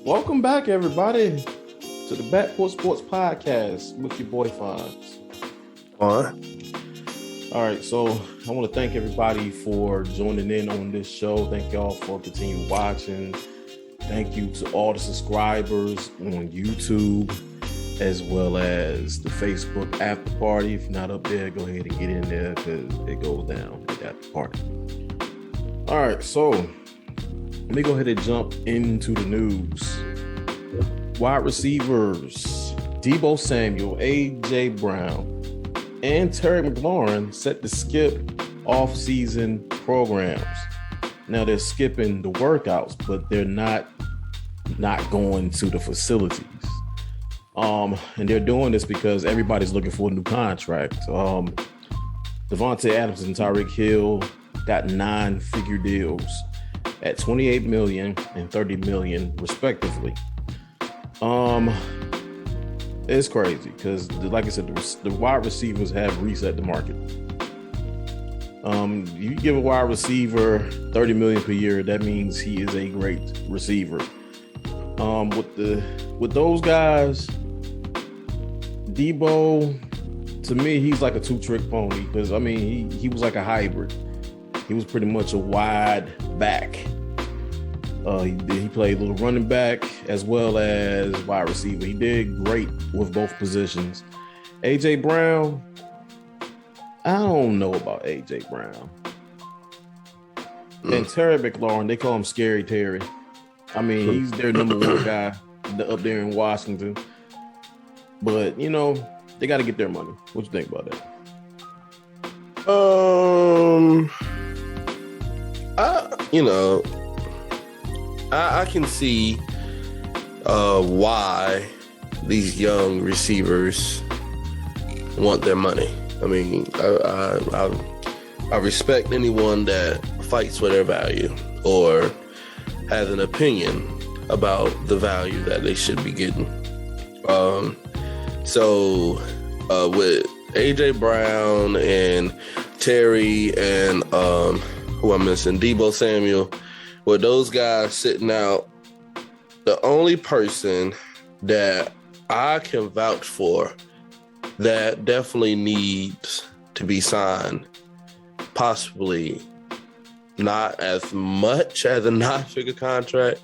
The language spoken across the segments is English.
Welcome back, everybody, to the Back Porch Sports Podcast with your boy Fonz. All right, so I want to thank everybody for joining in on this show. Thank y'all for continuing watching. Thank you to all the subscribers on YouTube, as well as the Facebook after party. If you're not up there, go ahead and get in there because it goes down at the after party. All right, so let me go ahead and jump into the news. Wide receivers Deebo Samuel, A.J. Brown, and Terry McLaurin set to skip off-season programs. Now they're skipping the workouts, but they're not going to the facilities. And they're doing this because everybody's looking for a new contract. Devonta Adams and Tyreek Hill got 9-figure deals at $28 million and $30 million respectively. It's crazy because, like I said, the wide receivers have reset the market. You give a wide receiver $30 million per year, that means he is a great receiver. With those guys, Deebo, to me, he's like a two-trick pony because I mean he was like a hybrid. He was pretty much a wide back. He played a little running back as well as wide receiver. He did great with both positions. A.J. Brown, I don't know about A.J. Brown. And Terry McLaurin, they call him Scary Terry. I mean, he's their number one guy up there in Washington. But, you know, they got to get their money. What you think about that? I can see why these young receivers want their money. I mean, I respect anyone that fights for their value or has an opinion about the value that they should be getting. So with A.J. Brown and Terry and who I'm missing, Deebo Samuel, with those guys sitting out, the only person that I can vouch for that definitely needs to be signed, possibly not as much as a 9-figure contract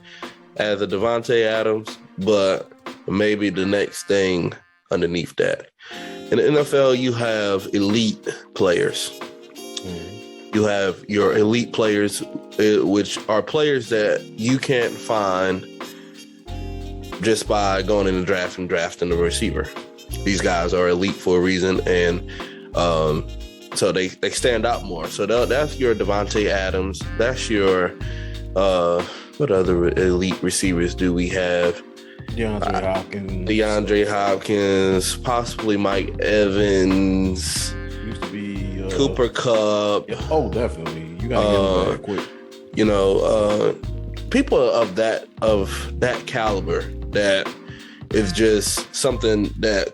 as a Devonta Adams, but maybe the next thing underneath that. In the NFL, you have elite players. You have your elite players, which are players that you can't find just by going in the draft and drafting a receiver. These guys are elite for a reason, and so they stand out more. So that's your Devonta Adams. That's your what other elite receivers do we have? DeAndre Hopkins, possibly Mike Evans. Used to be Cooper Kupp. Oh, definitely. You gotta get him back quick. You know, people of that caliber, that is just something that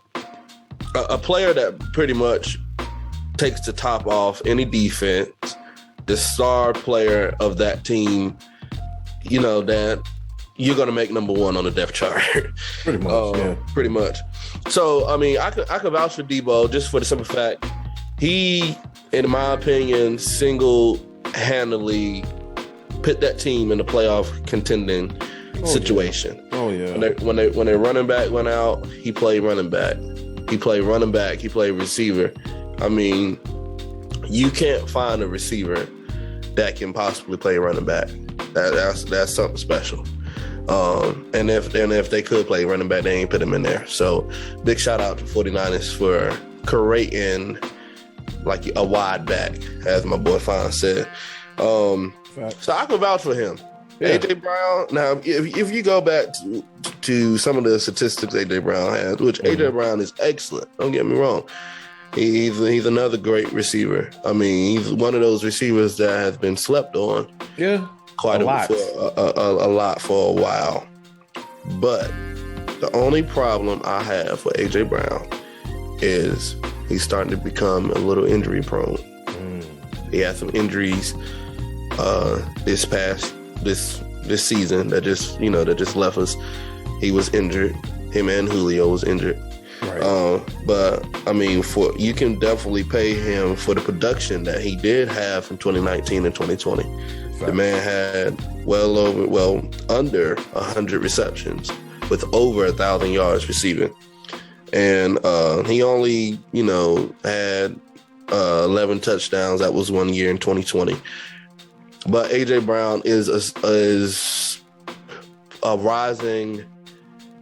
a player that pretty much takes the top off any defense, the star player of that team, you know, that you're going to make number one on the depth chart. Pretty much, yeah. Pretty much. So, I mean, I could vouch for Deebo just for the simple fact he, in my opinion, single-handedly put that team in the playoff contending situation. Yeah. Oh, yeah. When their running back went out, he played running back. He played running back. He played receiver. I mean, you can't find a receiver that can possibly play running back. That's something special. And if they could play running back, they ain't put him in there. So big shout out to 49ers for creating like a wide back, as my boy Fonz said. So I can vouch for him. Yeah. A.J. Brown, now if you go back to some of the statistics A.J. Brown has, which A.J. Brown is excellent, don't get me wrong. He's another great receiver. I mean, he's one of those receivers that has been slept on. Yeah. Quite a lot for a while. But the only problem I have with A.J. Brown is he's starting to become a little injury prone. He had some injuries this this season that just left us. He was injured. Him and Julio was injured. Right. But I mean, you can definitely pay him for the production that he did have from 2019 and 2020. Fact. The man had under 100 receptions with over 1,000 yards receiving, and he only had 11 touchdowns. That was 1 year in 2020. But AJ Brown is a rising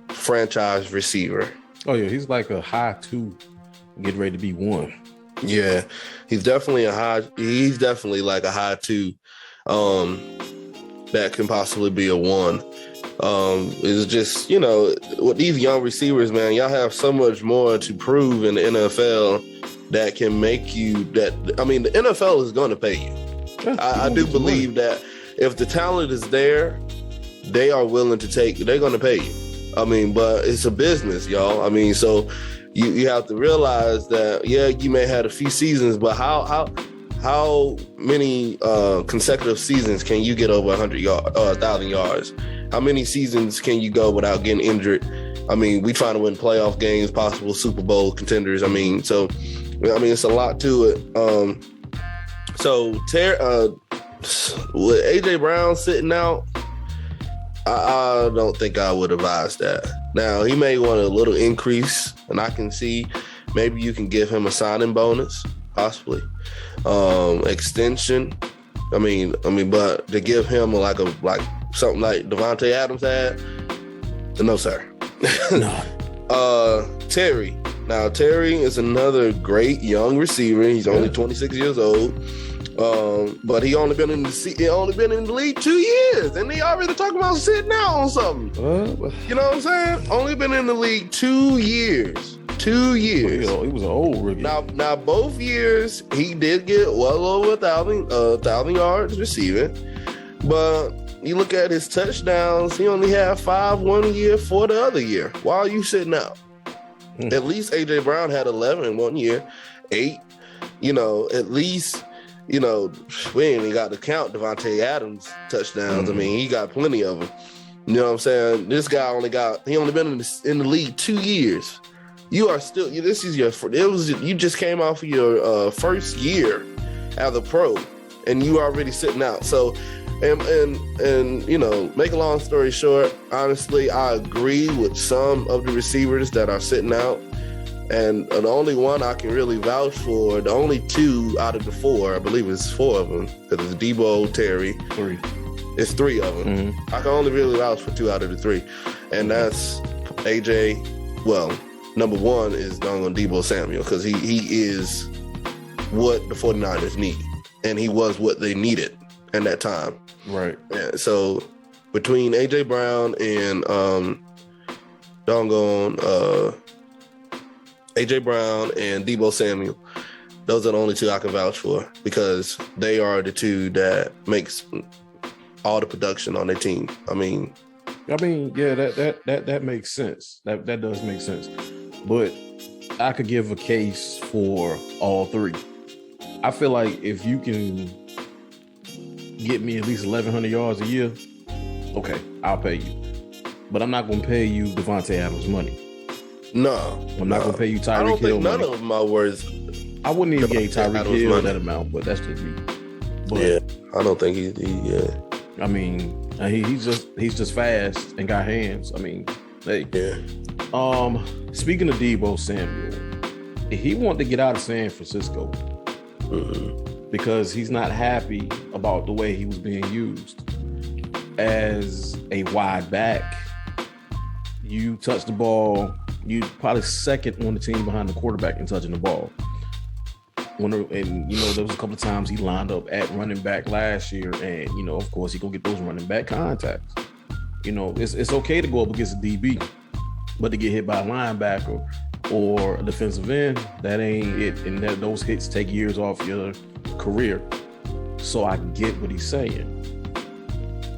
franchise receiver. Oh yeah, he's like a high 2, getting ready to be 1. Yeah, he's definitely like a high 2, that can possibly be a 1. It's just, with these young receivers, man, y'all have so much more to prove in the NFL that can make you that. I mean, the NFL is going to pay you. I do believe that if the talent is there, they are willing to they're going to pay you. I mean, but it's a business, y'all. I mean, so you have to realize that, yeah, you may have a few seasons, but how many consecutive seasons can you get over 1,000 yards? How many seasons can you go without getting injured? I mean, we trying to win playoff games, possible Super Bowl contenders. I mean, it's a lot to it. With AJ Brown sitting out, I don't think I would advise that. Now, he may want a little increase, and I can see maybe you can give him a signing bonus, possibly. Extension. I mean, but to give him like something like Devonta Adams had, no, sir. No. Terry. Now, Terry is another great young receiver. He's only 26 years old. But he only been in the league 2 years, and they already talking about sitting out on something. You know what I'm saying? Only been in the league 2 years. 2 years. He was an old rookie. Now both years he did get well over 1,000 yards receiving, but you look at his touchdowns, he only had 5 1 year, 4 the other year. Why are you sitting out? At least AJ Brown had 11 1 year, 8. At least. We ain't even got to count Devonta Adams touchdowns. I mean, he got plenty of them. You know what I'm saying? This guy only been in the league 2 years. You are still, you just came off of your first year as a pro, and you already sitting out. So, and make a long story short, honestly, I agree with some of the receivers that are sitting out. And the only one I can really vouch for, the only 2 out of the 4, I believe it's 4 of them, because it's Deebo, Terry. 3. It's 3 of them. Mm-hmm. I can only really vouch for 2 out of the 3. And that's AJ. Well, number 1 is Deebo Samuel, because he is what the 49ers need. And he was what they needed in that time. Right. And so between AJ Brown and AJ Brown and Deebo Samuel, those are the only 2 I can vouch for, because they are the 2 that makes all the production on their team. I mean, yeah, that makes sense. That does make sense. But I could give a case for all 3. I feel like if you can get me at least 1,100 yards a year, okay, I'll pay you. But I'm not going to pay you Devonta Adams money. No, I'm not gonna pay you Tyreek Hill. I don't think none money. of my words. I wouldn't even give Tyreek Hill money. That amount, but that's just me. But, yeah, I don't think he. I mean, he's just fast and got hands. I mean, hey. Yeah. Speaking of Deebo Samuel, he wanted to get out of San Francisco because he's not happy about the way he was being used as a wide back. You touch the ball. You probably second on the team behind the quarterback in touching the ball. There was a couple of times he lined up at running back last year, and of course he gonna get those running back contacts. It's okay to go up against a DB, but to get hit by a linebacker or a defensive end, that ain't it. And those hits take years off your career. So I get what he's saying.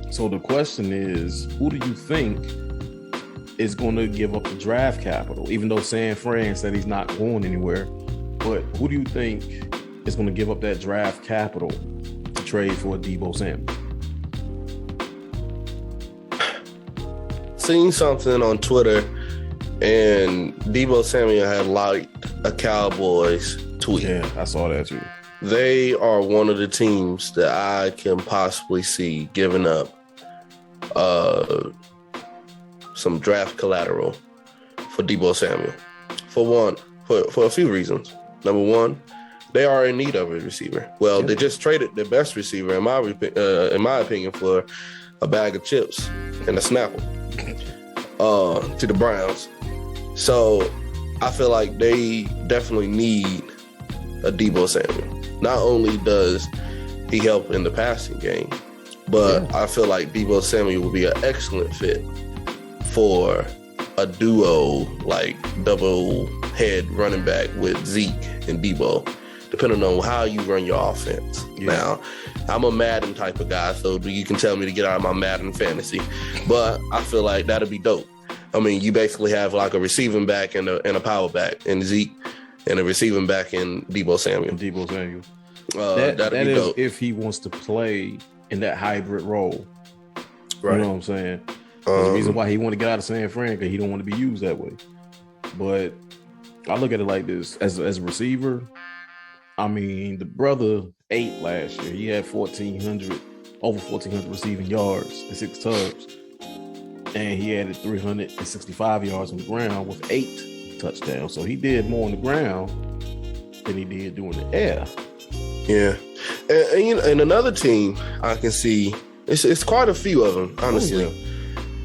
So the question is, who do you think is going to give up the draft capital, even though San Fran said he's not going anywhere? But who do you think is going to give up that draft capital to trade for a Deebo Samuel? seen something on Twitter, and Deebo Samuel had liked a Cowboys tweet. Yeah, I saw that too. They are one of the teams that I can possibly see giving up some draft collateral for Deebo Samuel. For a few reasons. Number one, they are in need of a receiver. Well, They just traded their best receiver, in my opinion, for a bag of chips and a Snapple to the Browns. So I feel like they definitely need a Deebo Samuel. Not only does he help in the passing game, but I feel like Deebo Samuel will be an excellent fit for a duo, like double head running back with Zeke and Deebo, depending on how you run your offense. Yeah. Now, I'm a Madden type of guy, so you can tell me to get out of my Madden fantasy, but I feel like that'd be dope. I mean, you basically have like a receiving back and a power back in Zeke, and a receiving back in Deebo Samuel. That'd be dope if he wants to play in that hybrid role. Right. You know what I'm saying? There's a reason why he want to get out of San Fran, because he don't want to be used that way. But I look at it like this: as a receiver, I mean, the brother ate last year. He had over 1,400 receiving yards and 6 tubs, and he added 365 yards on the ground with 8 touchdowns. So he did more on the ground than he did doing the air. Yeah, and another team I can see, it's quite a few of them, honestly. Oh, yeah.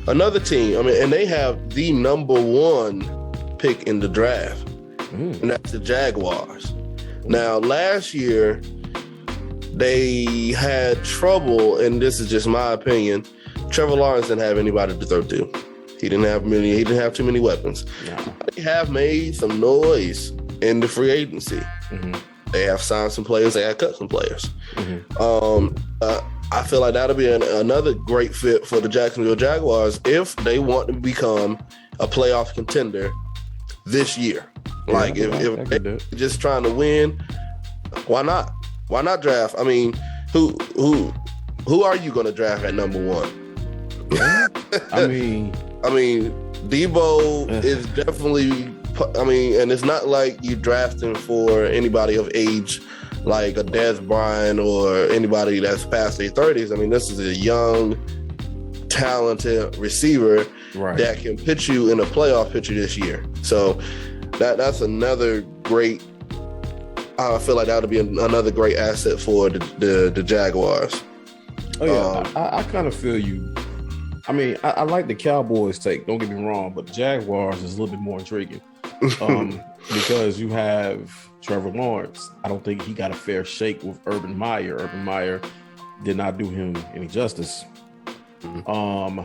Another team, I mean, and they have the number 1 pick in the draft, and that's the Jaguars. Now, last year, they had trouble, and this is just my opinion. Trevor Lawrence didn't have anybody to throw to. He didn't have too many weapons. No. They have made some noise in the free agency. Mm-hmm. They have signed some players. They have cut some players. Mm-hmm. I feel like that'll be another great fit for the Jacksonville Jaguars if they want to become a playoff contender this year. Yeah, like if they're just trying to win, why not? Why not draft? I mean, who are you going to draft at number 1? Yeah. I mean, Deebo is definitely. I mean, and it's not like you drafting for anybody of age like a Dez Bryant or anybody that's past their 30s. I mean, this is a young, talented receiver that can pitch you in a playoff picture this year. So that's another great. I feel like that would be another great asset for the Jaguars. Oh yeah, I kind of feel you. I mean, I like the Cowboys take. Don't get me wrong, but the Jaguars is a little bit more intriguing. Because you have Trevor Lawrence. I don't think he got a fair shake with Urban Meyer. Urban Meyer did not do him any justice. Mm-hmm.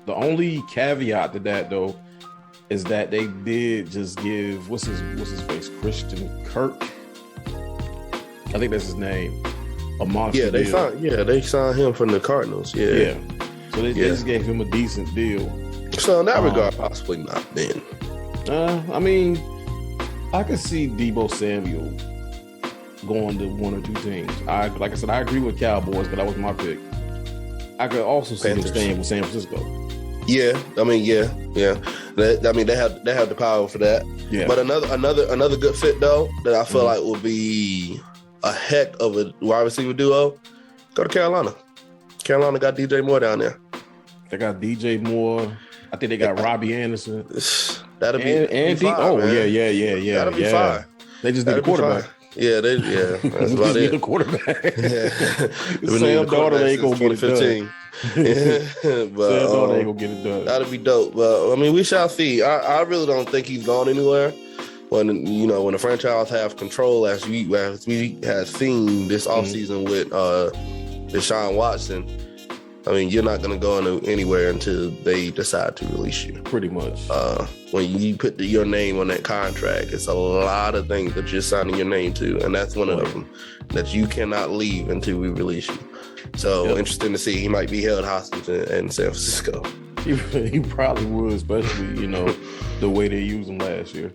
The only caveat to that, though, is that they did just give what's his face, Christian Kirk. I think that's his name. A monster. Yeah, they signed him from the Cardinals. Yeah. So they just gave him a decent deal. So in that regard, possibly not then. I mean, I could see Deebo Samuel going to one or two teams. Like I said, I agree with Cowboys, but that was my pick. I could also see them staying with San Francisco. Yeah, I mean, yeah. They have the power for that. Yeah. But another good fit though that I feel like will be a heck of a wide receiver duo. Go to Carolina. Carolina got DJ Moore down there. They got DJ Moore. I think they got Robbie Anderson. That'll be fine, oh man. Yeah. That'll be fine. They just need a quarterback. That's about it. Need a quarterback. Sam Darnold ain't gonna get it done. But Sam Darnold ain't gonna get it done. That'll be dope. But I mean, we shall see. I really don't think he's gone anywhere. When the franchise have control, as we have seen this offseason with Deshaun Watson. I mean, you're not going to go anywhere until they decide to release you. Pretty much. When you put your name on that contract, it's a lot of things that you're signing your name to, and that's one of them that you cannot leave until we release you. So interesting to see. He might be held hostage in San Francisco. He probably would, especially the way they used him last year.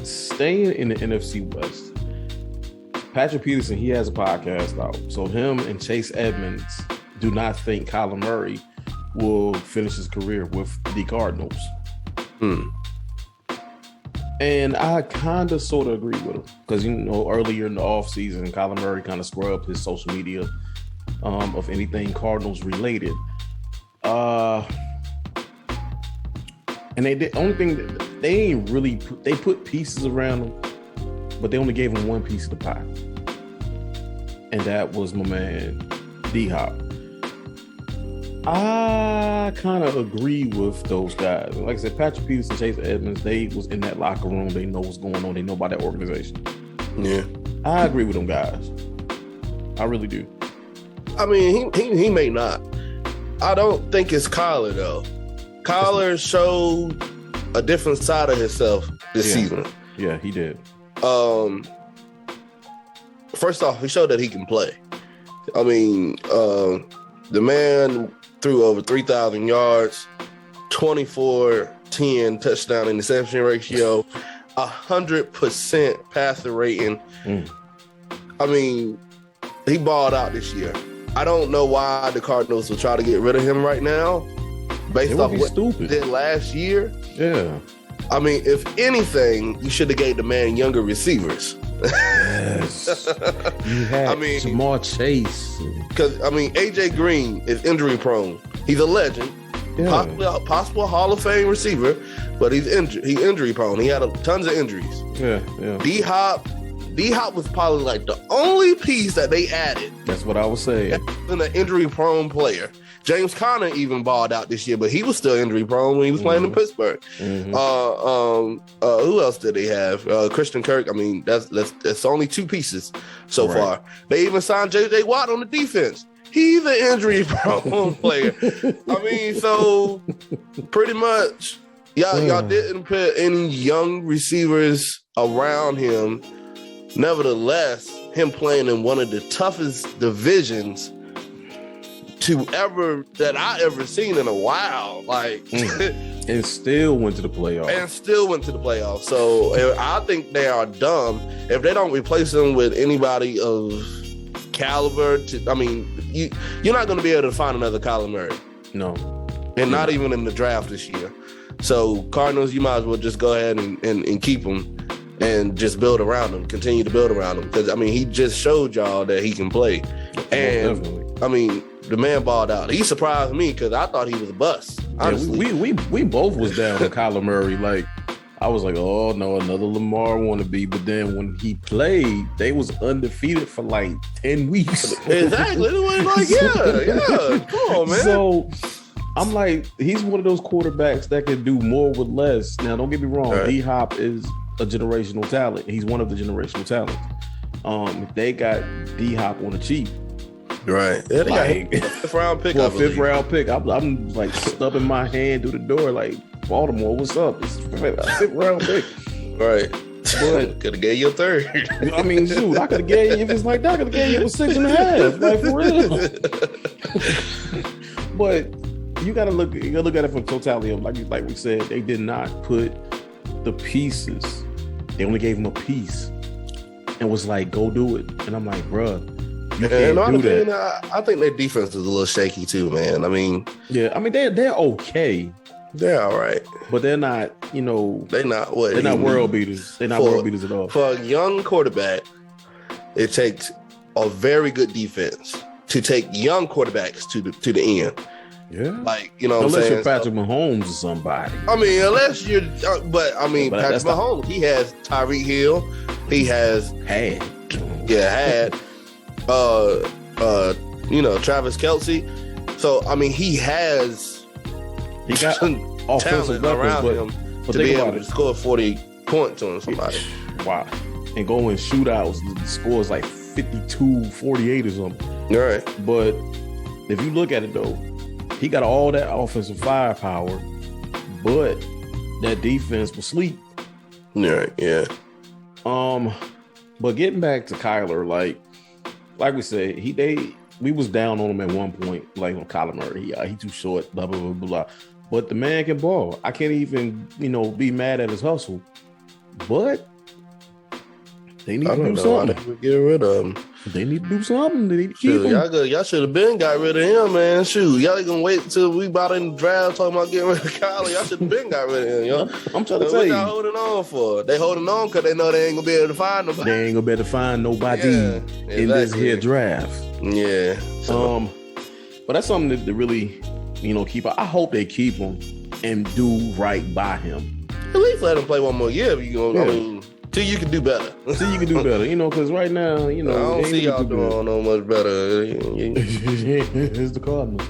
Staying in the NFC West. Patrick Peterson, he has a podcast out. So him and Chase Edmonds do not think Kyler Murray will finish his career with the Cardinals. Hmm. And I kind of sort of agree with him because, earlier in the offseason, Kyler Murray kind of scrubbed his social media of anything Cardinals related. And the only thing that they ain't really they put pieces around him, but they only gave him one piece of the pie, and that was my man D-Hop. I kind of agree with those guys. Like I said, Patrick Peterson, Chase Edmonds, they was in that locker room. They know what's going on. They know about that organization. Yeah, I agree with them guys. I really do. I mean, he may not. I don't think it's Kyler though. Kyler showed a different side of himself this season. Yeah, he did. First off, he showed that he can play. I mean, the man threw over 3,000 yards, 24-10 touchdown interception ratio, 100% passer rating. I mean, he balled out this year. I don't know why the Cardinals will try to get rid of him right now, based off what he did last year. Yeah. I mean, if anything, you should have gave the man younger receivers. Yes. You had Jamar Chase. Because, A.J. Green is injury prone. He's a legend. Yeah. Possible Hall of Fame receiver, but he's injury prone. He had tons of injuries. Yeah. D-Hop was probably like the only piece that they added. That's what I was saying. An injury prone player. James Conner even balled out this year, but he was still injury prone when he was playing in Pittsburgh. Who else did they have? Christian Kirk. I mean, that's only two pieces so far. They even signed J.J. Watt on the defense. He's an injury prone player. I mean, so pretty much, y'all didn't put any young receivers around him. Nevertheless, him playing in one of the toughest divisions that I ever seen in a while, and still went to the playoffs. So I think they are dumb if they don't replace him with anybody of caliber. You're not going to be able to find another Kyler Murray. No, and not even in the draft this year. So Cardinals, you might as well just go ahead and keep him and just build around him. Continue to build around him because he just showed y'all that he can play. And definitely. The man balled out. He surprised me because I thought he was a bust. Honestly. Yeah, we both was down with Kyler Murray. Like, I was like, oh no, another Lamar wannabe. But then when he played, they was undefeated for like 10 weeks. Exactly. It was like, yeah. Come on, man. So I'm like, he's one of those quarterbacks that can do more with less. Now, don't get me wrong. Right. D-Hop is a generational talent. He's one of the generational talents. They got D-Hop on the cheap. Right. Yeah, they got a fifth round pick. I'm like stubbing my hand through the door like, Baltimore, what's up? It's a fifth round pick. Right. But could have gave you a third. I mean, shoot, I could have gave you, if it's like that, I could have gave you a 6.5. Like, for real. But you gotta look at it from totality of like we said, they did not put the pieces. They only gave him a piece and was like, go do it. And I'm like, bruh, you can't do that. I think their defense is a little shaky too, man. They're okay. They're all right. But they're not, they're not world beaters. They're not world beaters at all. For a young quarterback, it takes a very good defense to take young quarterbacks to the end. Yeah. Unless you're Patrick Mahomes or somebody. Unless you're, Patrick Mahomes, he has Tyreek Hill. He has had. Travis Kelce. So, he got offensive around him to be able to score 40 points on somebody. Wow. And go in shootouts, the score is like 52-48 or something. All right. But if you look at it, though, he got all that offensive firepower, but that defense was sleep. Right, yeah. But getting back to Kyler, like we said, we was down on him at one point, like on Kyler Murray. He too short, blah, blah, blah, blah. But the man can ball. I can't even, be mad at his hustle. But They need I to don't do know why they something. would get rid of him. They need to do something. They need to keep Shoot, him. y'all should have been got rid of him, man. Shoot, y'all gonna wait until we about in the draft talking about getting rid of Kyler. Y'all should have been got rid of him, yo. I'm trying to So tell what you. y'all holding on for? They holding on because they know they ain't gonna be able to find nobody. They ain't gonna be able to find nobody in this here draft. Yeah. So. But that's something that really, keep. I hope they keep him and do right by him. At least let him play one more year. Till you can do better. So you can do better, because right now, I don't see y'all doing no much better. It's the Cardinals.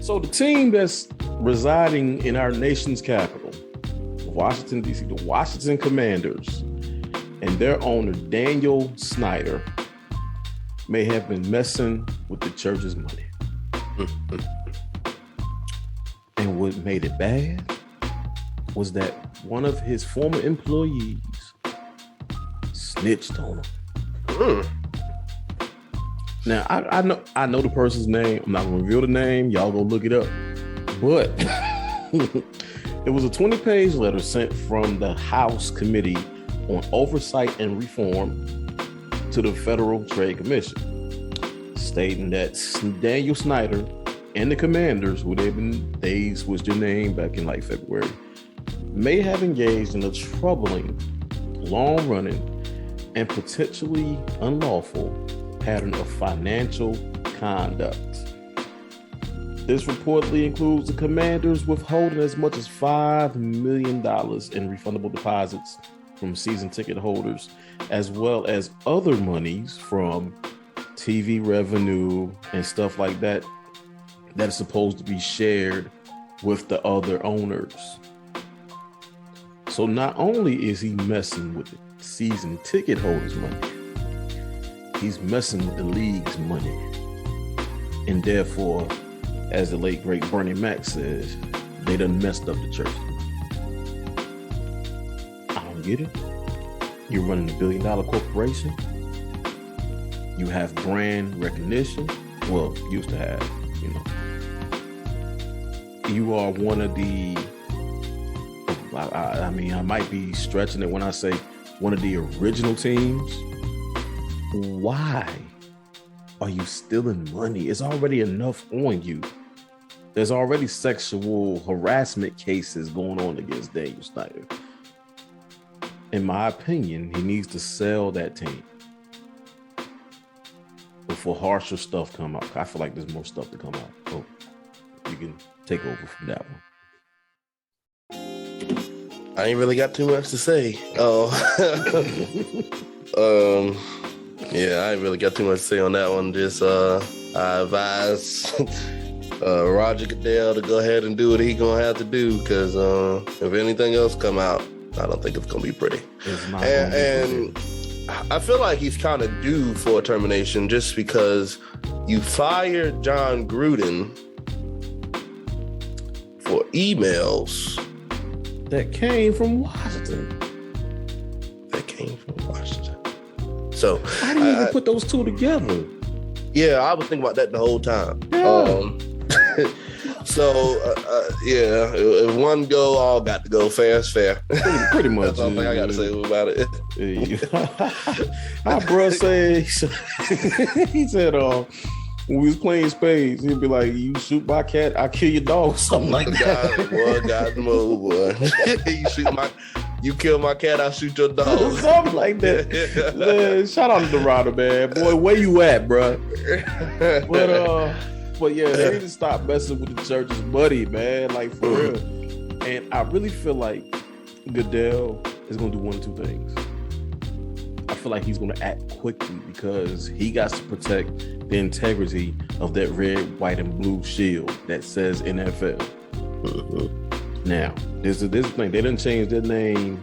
So the team that's residing in our nation's capital, Washington, D.C., the Washington Commanders, and their owner, Daniel Snyder, may have been messing with the church's money. And what made it bad was that one of his former employees snitched on him. Now, I know the person's name. I'm not going to reveal the name. Y'all go look it up. But it was a 20-page letter sent from the House Committee on Oversight and Reform to the Federal Trade Commission, stating that Daniel Snyder and the Commanders, they switched their name back in like February, may have engaged in a troubling, long-running, and potentially unlawful pattern of financial conduct. This reportedly includes the Commanders withholding as much as $5 million in refundable deposits from season ticket holders, as well as other monies from TV revenue and stuff like that that is supposed to be shared with the other owners. So not only is he messing with the season ticket holders' money, he's messing with the league's money. And therefore, as the late great Bernie Mac says, they done messed up the church. I don't get it. You're running a $1 billion corporation. You have brand recognition. Well, used to have, You are one of the, I might be stretching it when I say one of the original teams. Why are you stealing money? It's already enough on you. There's already sexual harassment cases going on against Daniel Snyder. In my opinion, he needs to sell that team before harsher stuff come out. I feel like there's more stuff to come out. So you can take over from that one. I ain't really got too much to say. Yeah, I ain't really got too much to say on that one. Just I advise Roger Goodell to go ahead and do what he gonna have to do, because if anything else come out, I don't think it's gonna be pretty. It's not and I feel like he's kind of due for a termination, just because you fired John Gruden for emails that came from Washington. So I didn't even put those two together. Yeah, I was thinking about that the whole time. Yeah. If one go, all got to go. Fair is fair. Pretty much. That's all I got to say about it. Our bro said, he said, when we was playing spades, he'd be like, "You shoot my cat, I kill your dog," something like that. God, boy. You kill my cat, I'll shoot your dog. Something like that. Man, shout out to Dorado, man. Boy, where you at, bro? But yeah, they need to stop messing with the church's money, man. Like, for real. And I really feel like Goodell is going to do one of two things. I feel like he's going to act quickly because he got to protect the integrity of that red, white, and blue shield that says NFL. Now, there's a thing. They didn't change their name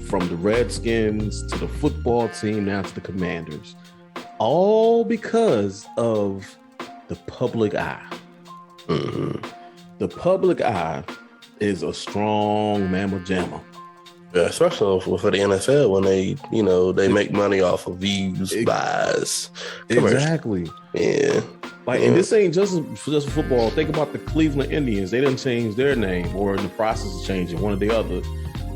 from the Redskins to the football team now to the Commanders. All because of the public eye. The public eye is a strong mamma jamma. Yeah, especially for the NFL when they make money off of views, buys, exactly. Yeah, and this ain't just football. Think about the Cleveland Indians. They didn't change their name, or in the process of changing one or the other.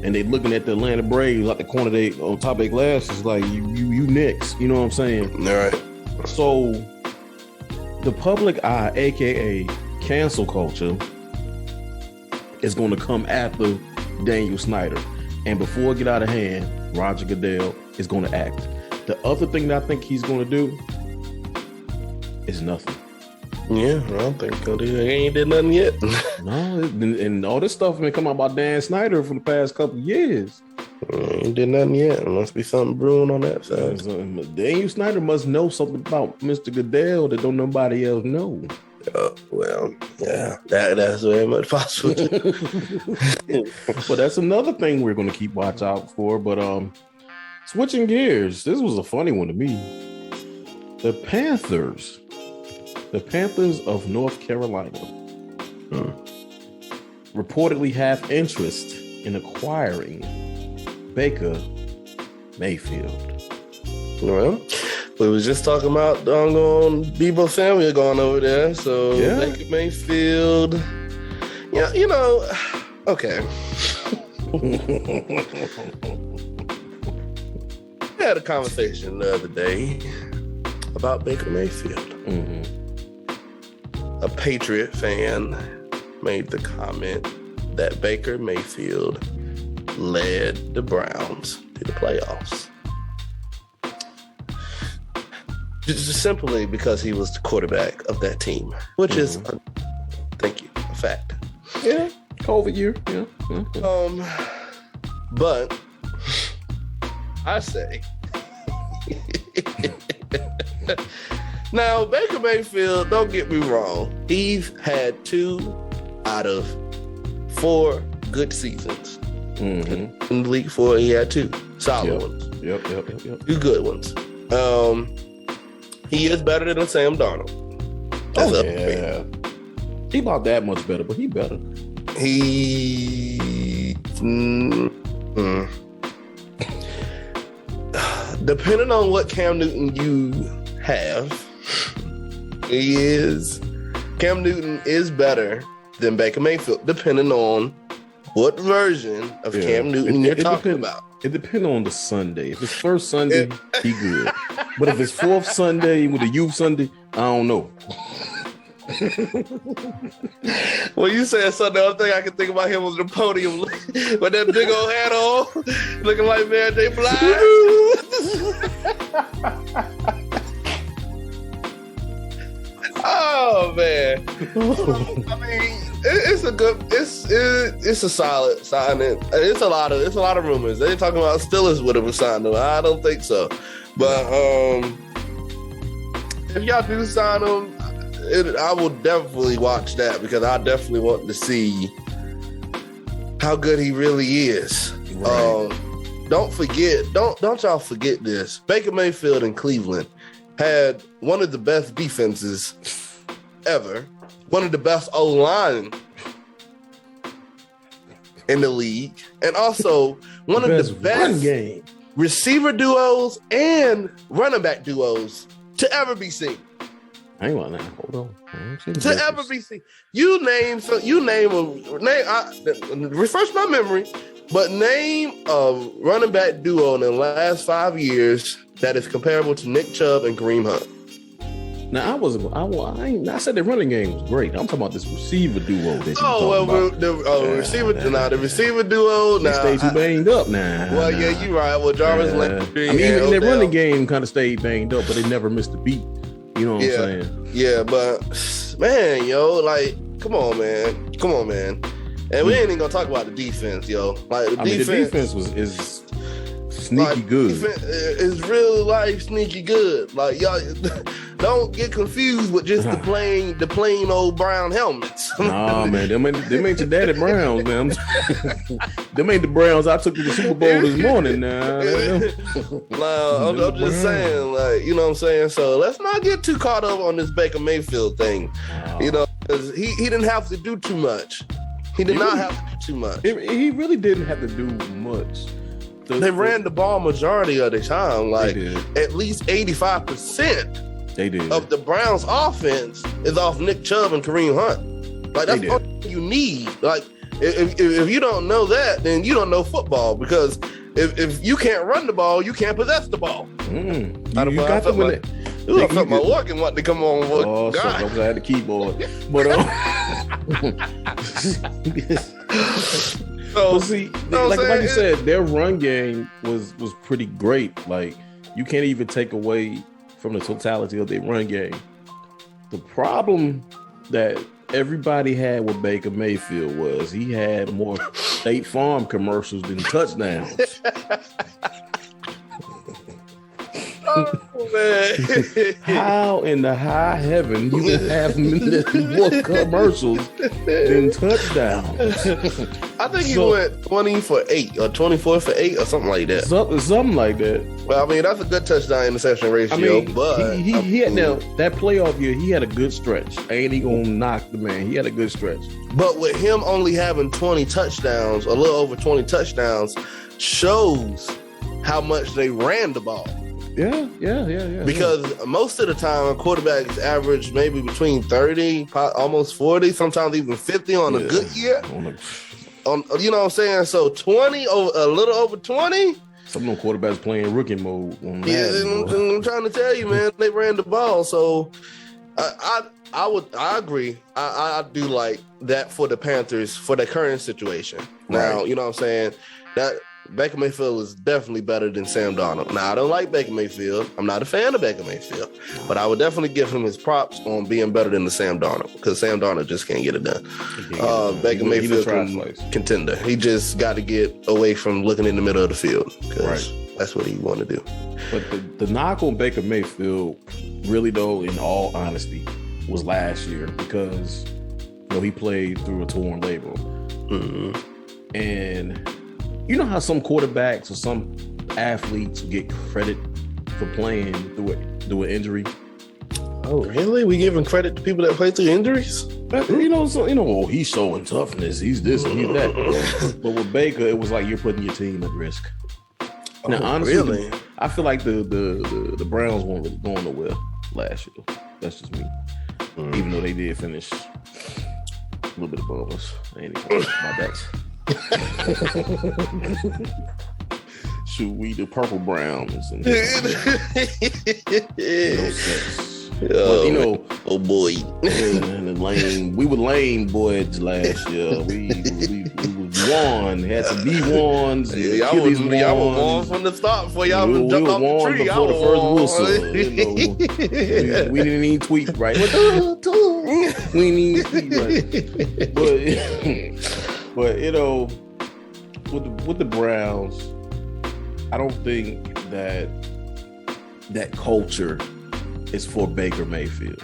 and they looking at the Atlanta Braves like the corner they on top of their glasses, like you next. You know what I'm saying? All right. So the public eye, aka cancel culture, is going to come after Daniel Snyder, and before it get out of hand, Roger Goodell is going to act. The other thing that I think he's going to do is nothing. Yeah, I don't think so. He ain't did nothing yet. No, and all this stuff been coming out about Dan Snyder for the past couple of years. Ain't did nothing yet. There must be something brewing on that side. Daniel Snyder must know something about Mr. Goodell that don't nobody else know. Well, yeah, that's very much possible. But that's another thing we're going to keep watch out for. But switching gears, this was a funny one to me. The Panthers of North Carolina reportedly have interest in acquiring Baker Mayfield. Well, we was just talking about doggone Deebo Samuel going over there. So yeah. Baker Mayfield. Yeah, you know, okay. We had a conversation the other day about Baker Mayfield. Mm-hmm. A Patriot fan made the comment that Baker Mayfield led the Browns to the playoffs. Just simply because he was the quarterback of that team, which is, thank you, a fact. Yeah, COVID year. Yeah. But I say, now Baker Mayfield, don't get me wrong, he's had 2 out of 4 good seasons. Mm-hmm. In the league 4, he had 2 solid ones. Yep. 2 good ones. He is better than Sam Darnold. That's yeah. He about that much better, but he better. Depending on what Cam Newton you have, Cam Newton is better than Baker Mayfield, depending on what version of Cam Newton you're talking about. It depends on the Sunday. If it's first Sunday, he good. But if it's fourth Sunday with the youth Sunday, I don't know. When you said Sunday, the only thing I can think about him was the podium with that big old hat on, looking like Mary J. Blige. Oh man! I mean, it's a solid signing. It's a lot of rumors. They're talking about Steelers would have signed him. I don't think so, but if y'all do sign him, I will definitely watch that because I definitely want to see how good he really is. Right. Don't y'all forget this. Baker Mayfield in Cleveland had one of the best defenses ever, one of the best O-line in the league, and also one of the best receiver duos and running back duos to ever be seen. Hang on now, hold on. To ever be seen. Refresh my memory, but name a running back duo in the last 5 years that is comparable to Nick Chubb and Kareem Hunt. Now I said the running game was great. I'm talking about this receiver duo that the receiver duo. They stay too banged up now. Well, yeah, you're right. Well, Jarvis Landry. I mean, even their running game kind of stayed banged up, but they never missed a beat. You know what I'm saying? Yeah, but man, like, come on, man. And we ain't even gonna talk about the defense, yo. Like the defense is sneaky good. It's real life sneaky good. Like y'all don't get confused with just the plain old brown helmets. Nah, man, them ain't your daddy Browns, man. Them ain't the Browns I took to the Super Bowl this morning. Now, I'm just saying, like, you know what I'm saying. So let's not get too caught up on this Baker Mayfield thing, you know, because he didn't have to do too much. He did not have to do too much. He really didn't have to do much. They ran the ball majority of the time, like at least 85%. They did. Of the Browns' offense is off Nick Chubb and Kareem Hunt. Like that's all you need. Like If you don't know that, then you don't know football, because if you can't run the ball, you can't possess the ball. You got to win it. I felt my organ wanted to come on. Oh, so I had the keyboard. But so, see, like you said, their run game was pretty great. Like, you can't even take away from the totality of their run game. The problem that everybody had with Baker Mayfield was he had more State Farm commercials than touchdowns. Oh, man. How in the high heaven you can have more commercials than touchdowns? I think he went 20 for 8 or 24 for 8 or something like that. Something like that. Well, I mean, that's a good touchdown interception ratio. But he had now that playoff year, he had a good stretch. Ain't he gonna knock the man? He had a good stretch. But with him only having 20 touchdowns, a little over 20 touchdowns, shows how much they ran the ball. Yeah. Because most of the time, quarterbacks average maybe between 30, almost 40, sometimes even 50 on a good year. On, you know what I'm saying? So 20, a little over 20. Some of them quarterbacks playing rookie mode. I'm trying to tell you, man, they ran the ball. So I agree. I do like that for the Panthers for the current situation. Now, Right. you know what I'm saying? That Baker Mayfield is definitely better than Sam Darnold. Now, I don't like Baker Mayfield. I'm not a fan of Baker Mayfield, but I would definitely give him his props on being better than the Sam Darnold, because Sam Darnold just can't get it done. Baker Mayfield contender. He just got to get away from looking in the middle of the field, because that's what he want to do. But the knock on Baker Mayfield, really though, in all honesty, was last year, because he played through a torn labrum. Mm-hmm. And you know how some quarterbacks or some athletes get credit for playing through an injury? Oh, really? We giving credit to people that play through injuries? He's showing toughness. He's this and he's that. But with Baker, it was like you're putting your team at risk. Now, honestly, really? I feel like the Browns weren't really going nowhere last year. That's just me. Even though they did finish a little bit above us. I ain't even my backs. Shoot, we the purple Browns and oh boy, we were lame boys last year. We was one, had some B1s. Y'all were warm from the start before y'all jumped off the tree. Before the first whistle. We didn't even tweet right. We didn't even tweet right. But with the Browns, I don't think that culture is for Baker Mayfield.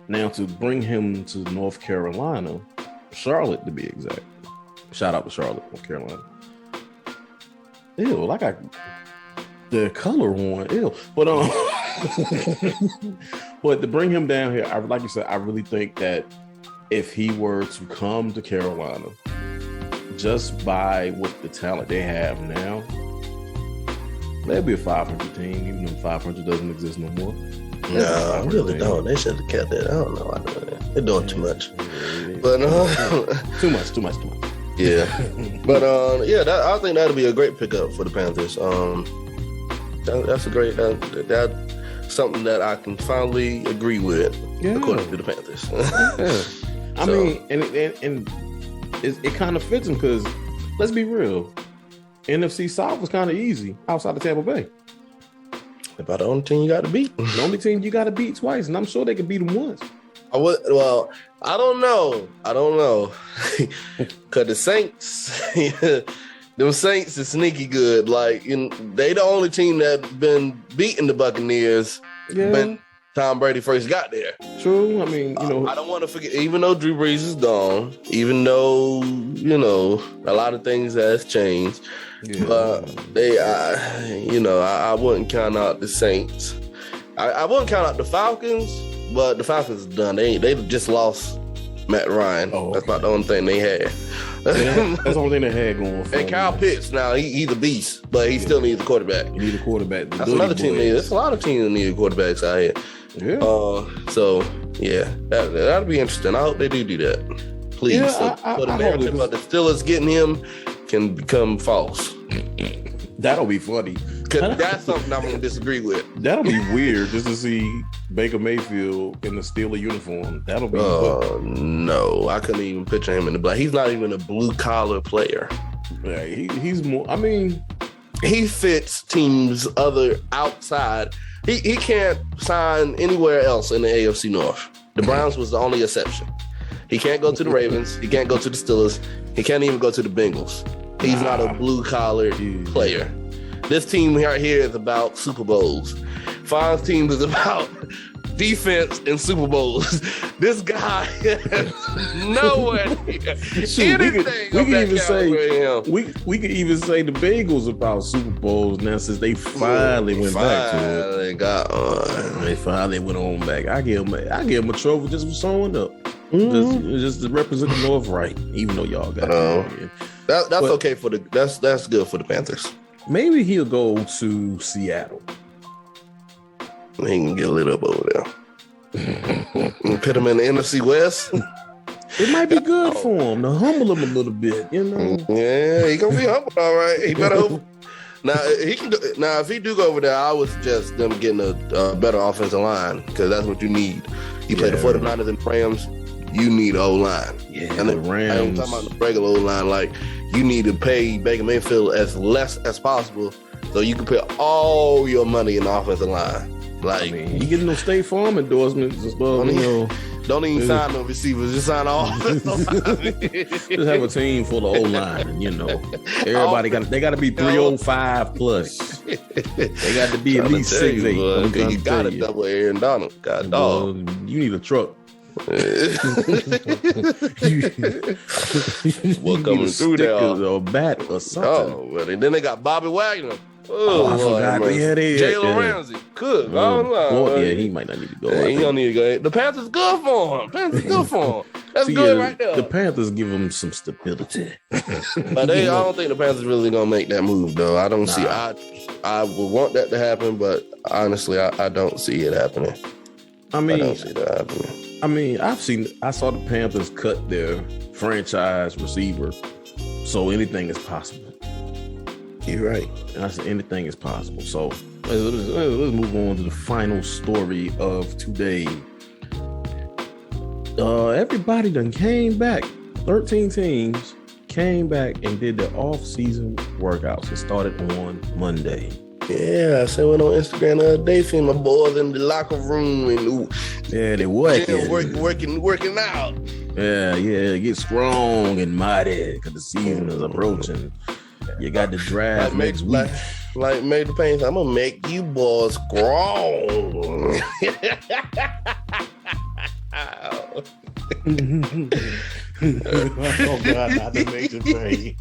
Now, to bring him to North Carolina, Charlotte to be exact. Shout out to Charlotte, North Carolina. Ew, like the color on. Ew, but but to bring him down here, like you said, I really think that if he were to come to Carolina, just by what the talent they have now, they'll be a 500 team, even though 500 doesn't exist no more. No, I really don't. They should have kept it. I don't know why they're doing too much. But too much. Yeah, but I think that'll be a great pickup for the Panthers. That's a great that's something that I can finally agree with, according to the Panthers. I mean, and it kind of fits them, because let's be real, NFC South was kind of easy outside of Tampa Bay. About the only team you got to beat. The only team you got to beat twice, and I'm sure they can beat them once. I don't know. Because the Saints, them Saints is sneaky good. Like, they the only team that's been beating the Buccaneers when Tom Brady first got there. True. I mean, I don't want to forget, even though Drew Brees is gone, even though, a lot of things has changed, but I wouldn't count out the Saints. I wouldn't count out the Falcons, but the Falcons are done. They just lost Matt Ryan. Oh, okay. That's not the only thing they had. That's the only thing they had going for. And Kyle Pitts, now he's a beast, but he still needs a quarterback. You need a quarterback. That's another team. There's a lot of teams that need quarterbacks out here. Yeah. So yeah, that'll be interesting. I hope they do that. please. Yeah, so the narrative about the Steelers getting him can become false. That'll be funny. Because that's something I'm going to disagree with. That'll be weird just to see Baker Mayfield in the Steeler uniform. That'll be no. I couldn't even picture him in the black. He's not even a blue-collar player. Yeah, he's more, I mean... He fits teams other outside. He can't sign anywhere else in the AFC North. The Browns was the only exception. He can't go to the Ravens. He can't go to the Steelers. He can't even go to the Bengals. He's not a blue-collar player. This team right here is about Super Bowls. Fonz's team is about defense and Super Bowls. This guy has nowhere near anything. We could even say the Bengals about Super Bowls now since they finally went back to it. They finally went on back. I give them a trophy just for showing up. Just to represent the North right, even though y'all got that's okay for that's good for the Panthers. Maybe he'll go to Seattle. He can get lit up over there. Put him in the NFC West. It might be good for him to humble him a little bit, you know. Yeah, he gonna be humble, all right. He better hope. Now he can. If he do go over there, I would suggest them getting a better offensive line because that's what you need. You play the 49ers and Rams. You need an O-line. Yeah, and the Rams. I ain't talking about the regular O-line. Like, you need to pay Baker Mayfield as less as possible so you can put all your money in the offensive line. Like, I mean, you getting no State Farm endorsements and stuff, you know. Don't even sign no receivers. Just sign all offensive line. Just have a team full of O-line, you know. Everybody got to be 305 plus. They got to be at least 6'8". You got to double Aaron Donald. God, dog. You need a truck. What coming through there? Or bat or something. Oh, well, and then they got Bobby Wagner. I forgot. Jalen Ramsey. Good. Yeah, he might not need to go. He don't need to go. The Panthers good for him. That's good right there. The Panthers give him some stability. But I don't think the Panthers really gonna make that move though. I don't see. I would want that to happen, but honestly, I don't see it happening. I don't see that happening. I mean, I saw the Panthers cut their franchise receiver, so anything is possible. You're right. And I said anything is possible. So let's move on to the final story of today. Everybody done came back. 13 teams came back and did their off-season workouts. It started on Monday. Yeah, I said went on Instagram the other day, seeing my boys in the locker room and they working. Working out. Yeah, get strong and mighty because the season is approaching. You got the draft next week. Like Major Payne, I'm gonna make you boys grown. Oh God, not the Major Payne.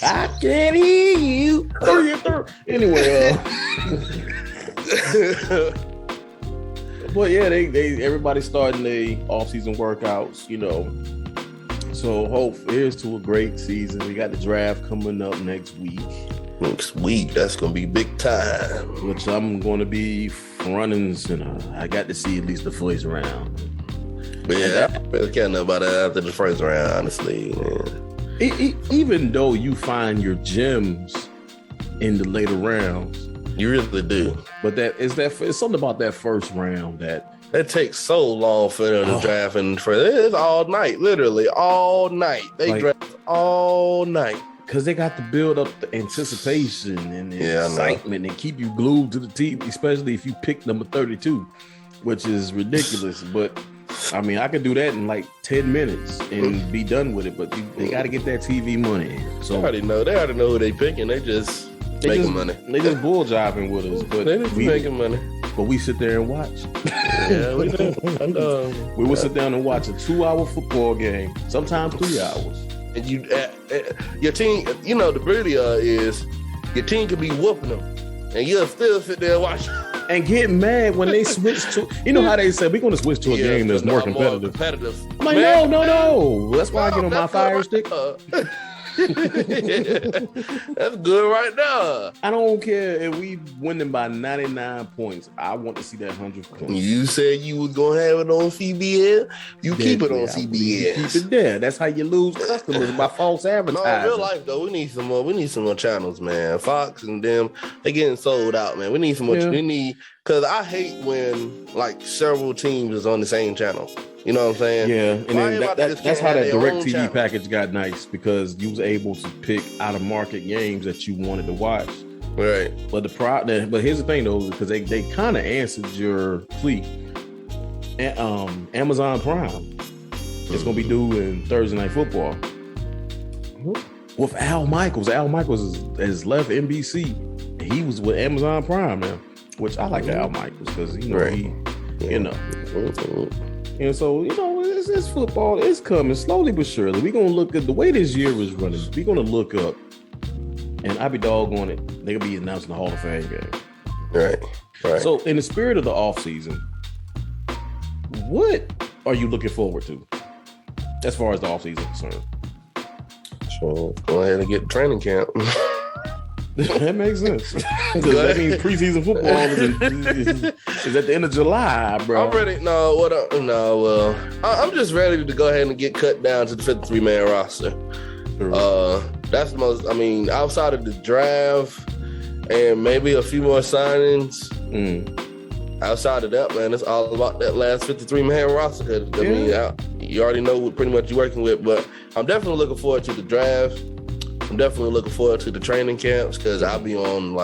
I can't hear you. Anyway, but yeah, they everybody starting their off-season workouts, you know. So here's to a great season. We got the draft coming up next week. Next week, that's gonna be big time. Which I'm gonna be running center. I got to see at least the first round. Yeah, I really can't know about that after the first round, honestly. Even though you find your gems in the later rounds, you really do. But it's something about that first round that. It takes so long for them to draft, and it's all night, literally all night. They draft all night because they got to build up the anticipation and the excitement and keep you glued to the team, especially if you pick number 32, which is ridiculous. But I mean, I could do that in like 10 minutes and be done with it. But they got to get that TV money. So they already know who they picking. They just making money. They just bull jiving with us, but they just making money. But we sit there and watch. Yeah, we do. We will sit down and watch a 2-hour football game, sometimes 3 hours. And your team, you know, the beauty is your team could be whooping them, and you'll still sit there and watch. And get mad when they switch to, you know how they say, we're going to switch to a game that's more competitive. I'm like, no. That's why I get on my fire stick. That's good right now. I don't care if we winning by 99 points. I want to see that 100 points. You said you was gonna have it on CBS. You keep it on CBS. Keep it there. That's how you lose customers by false advertising. No, in real life though, we need some more. We need some more channels, man. Fox and them, they getting sold out, man. We need some more. Yeah. We need, because I hate when like several teams is on the same channel. You know what I'm saying? Yeah, and then that's how that DirecTV package got nice, because you was able to pick out of market games that you wanted to watch. Right. But but here's the thing though, because they kind of answered your plea. Amazon Prime is gonna be due in Thursday Night Football with Al Michaels. Al Michaels has left NBC. He was with Amazon Prime now, which I like Al Michaels because And so, it's football. It's coming slowly but surely. We're going to look at the way this year is running. We're going to look up, and I be doggone it, they're going to be announcing the Hall of Fame game. Right. So, in the spirit of the offseason, what are you looking forward to as far as the offseason is concerned? So, go ahead and get training camp. That makes sense. That means preseason football is at the end of July, bro. I'm ready. I'm just ready to go ahead and get cut down to the 53-man roster. Sure. That's the most. I mean, outside of the draft and maybe a few more signings. Outside of that, man, it's all about that last 53-man roster. I mean, you already know what pretty much you're working with, but I'm definitely looking forward to the draft. I'm definitely looking forward to the training camps because I'll be on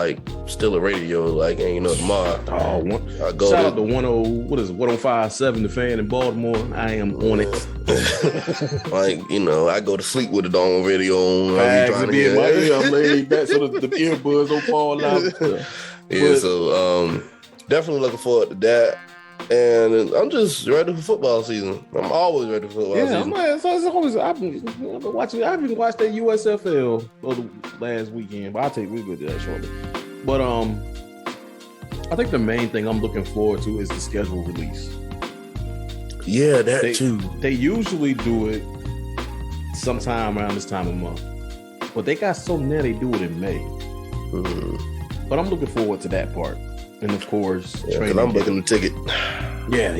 still a radio tomorrow. I go shout out to 105.7 The Fan in Baltimore. I am on it. I go to sleep with it on radio. I'm laid back so the earbuds don't fall out. So definitely looking forward to that. And I'm just ready for football season. I'm always ready for football season. I've been watching that USFL last weekend, but we'll go to that shortly. But I think the main thing I'm looking forward to is the schedule release. Yeah, too. They usually do it sometime around this time of month, but they got so now they do it in May. But I'm looking forward to that part. And of course, training. I'm booking the ticket. Yeah.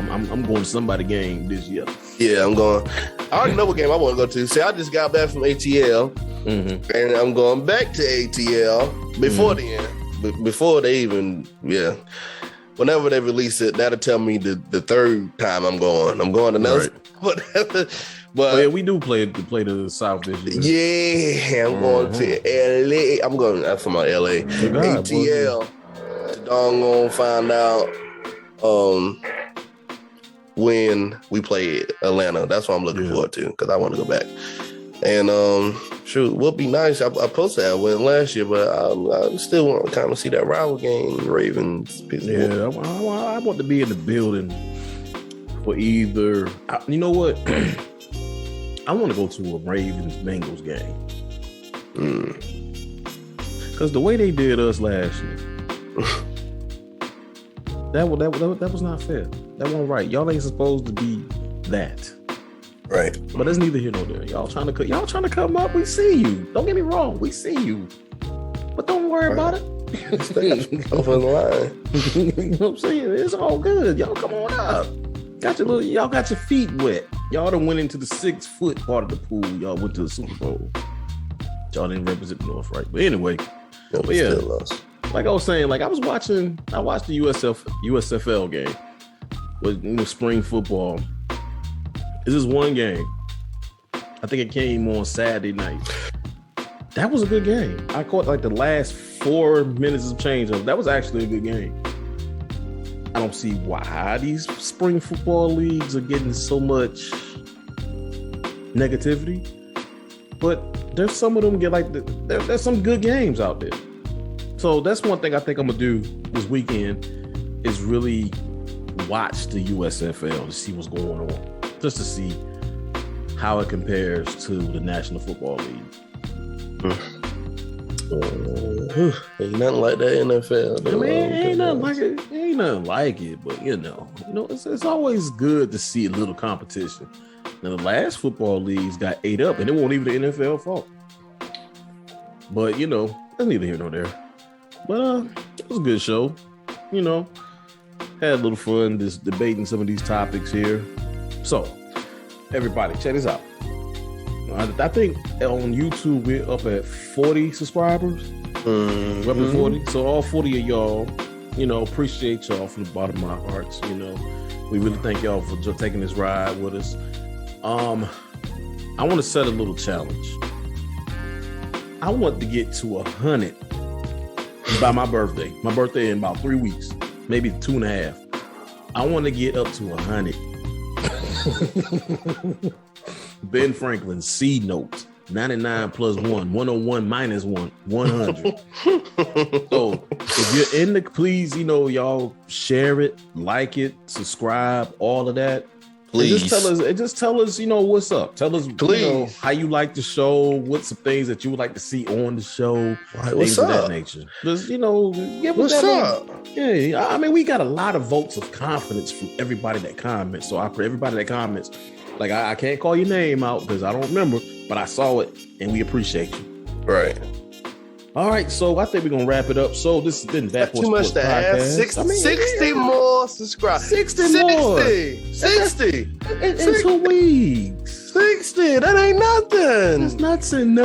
I'm going to somebody game this year. Yeah, I'm going. I already know what game I want to go to. See, I just got back from ATL, and I'm going back to ATL before the end. Before they even, whenever they release it, that'll tell me the third time I'm going. I'm going to Nelson. Whatever. But we do play the South this year. Yeah, I'm going to LA. I'm going. That's from my LA. ATL. I'm gonna find out when we play Atlanta. That's what I'm looking forward to because I want to go back. And would be nice. I posted that win last year, but I still want to kind of see that rival game, Ravens. Yeah, I want to be in the building for either. You know what? I want to go to a Ravens Bengals game because the way they did us last year. That was not fair. That wasn't right. Y'all ain't supposed to be that. Right. But that's neither here nor there. Y'all trying to come up. We see you. Don't get me wrong. We see you. But don't worry about it. Over the line. You know what I'm saying? It's all good. Y'all come on up. Y'all got your feet wet. Y'all done went into the 6-foot part of the pool. Y'all went to the Super Bowl. Y'all didn't represent the North, right? But anyway. Still lost. Like I was saying, I watched the USFL game with spring football. This is one game. I think it came on Saturday night. That was a good game. I caught the last 4 minutes of change. That was actually a good game. I don't see why these spring football leagues are getting so much negativity, but there's some of them there's some good games out there. So that's one thing I think I'm gonna do this weekend is really watch the USFL to see what's going on, just to see how it compares to the National Football League. Ain't nothing like that NFL. I mean, ain't nothing like it, but it's always good to see a little competition. Now the last football leagues got ate up, and it wasn't even the NFL fault. But you know, that's neither here nor there. But it was a good show. You know, had a little fun just debating some of these topics here. So, everybody, check this out. I think on YouTube we're up at 40 subscribers. We're up at 40. So all 40 of y'all, you know, appreciate y'all from the bottom of my hearts. You know, we really thank y'all for just taking this ride with us. I want to set a little challenge. I want to get to 100 by my birthday. My birthday in about 3 weeks, maybe 2.5. I want to get up to 100. Ben Franklin, C note, 99 plus 1, 101 minus 1, 100. So if you're in the, please, you know, y'all share it, like it, subscribe, all of that. Please. Just tell us, you know, what's up. Tell us, please, you know, how you like the show, what's some things that you would like to see on the show, right, things of that nature. Just, you know, give us that. Yeah, I mean, we got a lot of votes of confidence from everybody that comments. So for everybody that comments, like I can't call your name out because I don't remember, but I saw it and we appreciate you. Right. All right, so I think we're gonna wrap it up. So this has been Back too much to ask. 60 more subscribers. 60 more. 60 in 2 weeks. 60. That ain't nothing. That's nothing.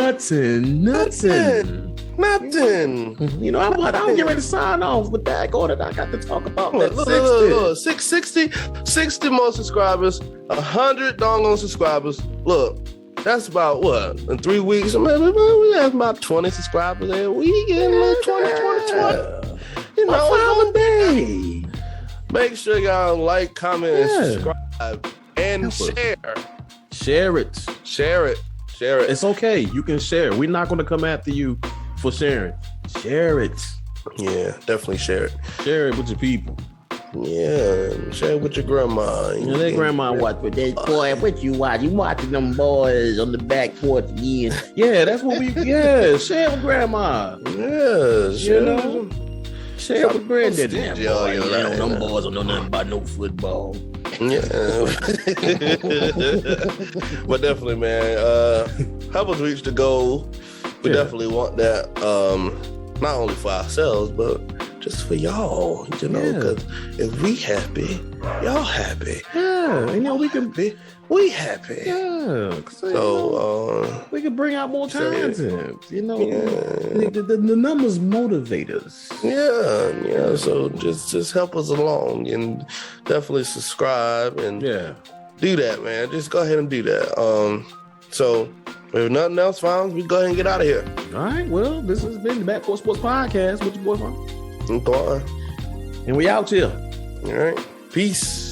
You know, I'm getting ready to sign off with that. Go ahead, I got to talk about that. Look, 60 more subscribers, 100 doggone subscribers. Look, that's about what? In 3 weeks, we have about 20 subscribers and we getting like 20. You know, a day. Make sure y'all like, comment, and subscribe, and share. Share it. It's okay. You can share. We're not going to come after you for sharing. Share it. Yeah, definitely share it. Share it with your people. Yeah, share it with your grandma. You know, their grandma watch with that boy. What you watch? You watching them boys on the back porch again? Yeah, that's what we. Yeah, share with grandma. Yeah, you know, share with granddaddy. Them boys don't know nothing about no football. Yeah, but definitely, man. Help us reach the goal. We definitely want that. Not only for ourselves, but just for y'all, you know, because if we happy, y'all happy. Yeah, you know, we happy. Yeah. So we can bring out more content. You know, the numbers motivate us. Yeah. So just help us along and definitely subscribe and do that, man. Just go ahead and do that. So if nothing else, Fonz, we go ahead and get out of here. All right. Well, this has been the Back Porch Sports Podcast with your boy Fonz and Quan. And we out here. All right. Peace.